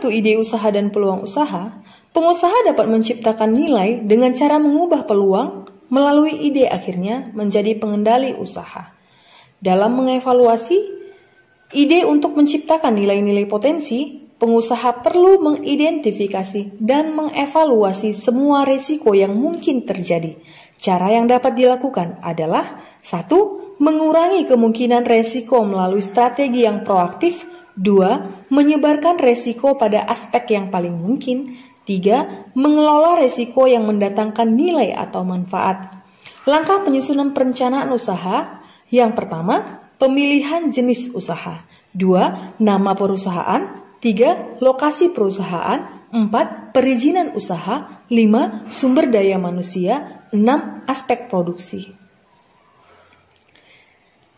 satu ide usaha dan peluang usaha, pengusaha dapat menciptakan nilai dengan cara mengubah peluang melalui ide akhirnya menjadi pengendali usaha. Dalam mengevaluasi ide untuk menciptakan nilai-nilai potensi, pengusaha perlu mengidentifikasi dan mengevaluasi semua risiko yang mungkin terjadi. Cara yang dapat dilakukan adalah 1. Mengurangi kemungkinan risiko melalui strategi yang proaktif. 2. Menyebarkan risiko pada aspek yang paling mungkin. 3. Mengelola risiko yang mendatangkan nilai atau manfaat. Langkah penyusunan perencanaan usaha. Yang pertama, pemilihan jenis usaha. 2. Nama perusahaan. 3. Lokasi perusahaan. 4. Perizinan usaha. 5. Sumber daya manusia. 6. Aspek produksi.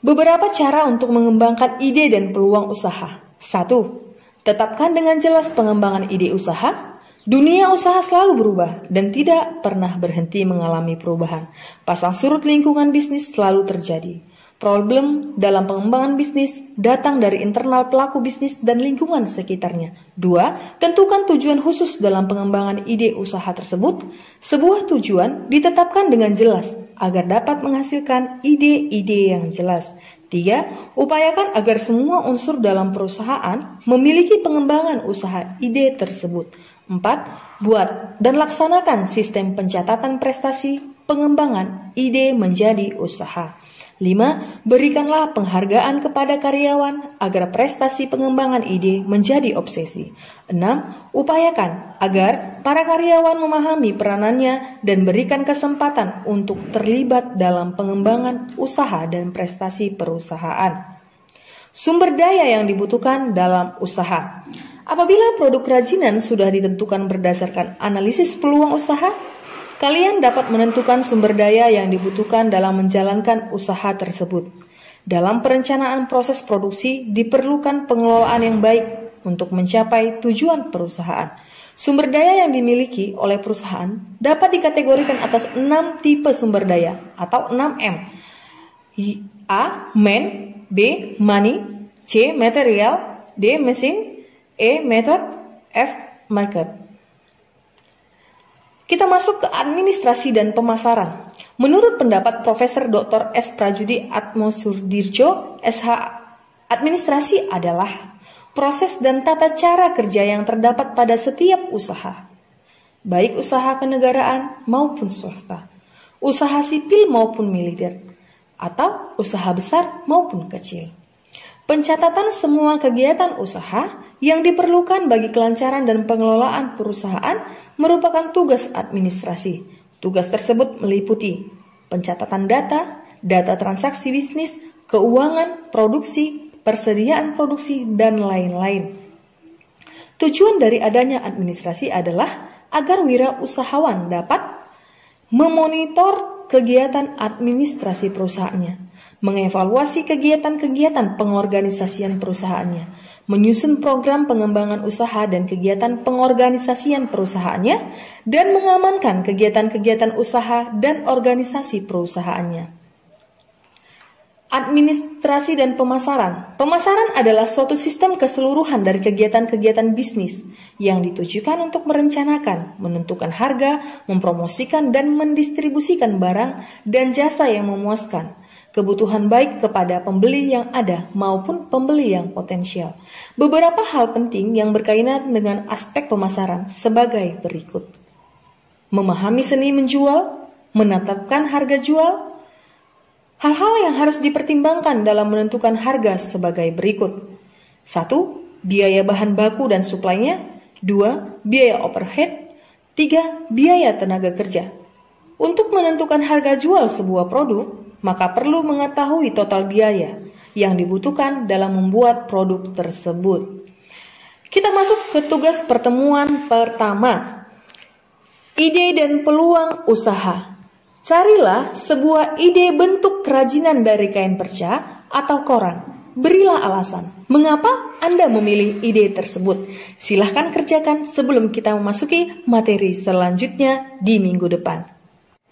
Beberapa cara untuk mengembangkan ide dan peluang usaha. 1. Tetapkan dengan jelas pengembangan ide usaha. Dunia usaha selalu berubah dan tidak pernah berhenti mengalami perubahan. Pasang surut lingkungan bisnis selalu terjadi. Problem dalam pengembangan bisnis datang dari internal pelaku bisnis dan lingkungan sekitarnya. 2. Tentukan tujuan khusus dalam pengembangan ide usaha tersebut. Sebuah tujuan ditetapkan dengan jelas agar dapat menghasilkan ide-ide yang jelas. 3. Upayakan agar semua unsur dalam perusahaan memiliki pengembangan usaha ide tersebut. 4. Buat dan laksanakan sistem pencatatan prestasi pengembangan ide menjadi usaha. 5. Berikanlah penghargaan kepada karyawan agar prestasi pengembangan ide menjadi obsesi. 6. Upayakan agar para karyawan memahami peranannya dan berikan kesempatan untuk terlibat dalam pengembangan usaha dan prestasi perusahaan. Sumber daya yang dibutuhkan dalam usaha. Apabila produk kerajinan sudah ditentukan berdasarkan analisis peluang usaha, kalian dapat menentukan sumber daya yang dibutuhkan dalam menjalankan usaha tersebut. Dalam perencanaan proses produksi, diperlukan pengelolaan yang baik untuk mencapai tujuan perusahaan. Sumber daya yang dimiliki oleh perusahaan dapat dikategorikan atas 6 tipe sumber daya atau 6M. A. Man. B. Money. C. Material. D. Machine. E. Method. F. Market. Kita masuk ke administrasi dan pemasaran. Menurut pendapat Profesor Dr. S. Prajudi Atmosurdirjo, SH, administrasi adalah proses dan tata cara kerja yang terdapat pada setiap usaha, baik usaha kenegaraan maupun swasta, usaha sipil maupun militer, atau usaha besar maupun kecil. Pencatatan semua kegiatan usaha yang diperlukan bagi kelancaran dan pengelolaan perusahaan merupakan tugas administrasi. Tugas tersebut meliputi pencatatan data, data transaksi bisnis, keuangan, produksi, persediaan produksi, dan lain-lain. Tujuan dari adanya administrasi adalah agar wirausahawan dapat memonitor kegiatan administrasi perusahaannya, mengevaluasi kegiatan-kegiatan pengorganisasian perusahaannya, menyusun program pengembangan usaha dan kegiatan pengorganisasian perusahaannya, dan mengamankan kegiatan-kegiatan usaha dan organisasi perusahaannya. Administrasi dan pemasaran. Pemasaran adalah suatu sistem keseluruhan dari kegiatan-kegiatan bisnis yang ditujukan untuk merencanakan, menentukan harga, mempromosikan, dan mendistribusikan barang dan jasa yang memuaskan kebutuhan baik kepada pembeli yang ada maupun pembeli yang potensial. Beberapa hal penting yang berkaitan dengan aspek pemasaran sebagai berikut. Memahami seni menjual, menetapkan harga jual. Hal-hal yang harus dipertimbangkan dalam menentukan harga sebagai berikut. 1. Biaya bahan baku dan suplainya. 2. Biaya overhead. 3. Biaya tenaga kerja. Untuk menentukan harga jual sebuah produk, maka perlu mengetahui total biaya yang dibutuhkan dalam membuat produk tersebut. Kita masuk ke tugas pertemuan pertama. Ide dan peluang usaha. Carilah sebuah ide bentuk kerajinan dari kain perca atau koran. Berilah alasan mengapa Anda memilih ide tersebut. Silahkan kerjakan sebelum kita memasuki materi selanjutnya di minggu depan.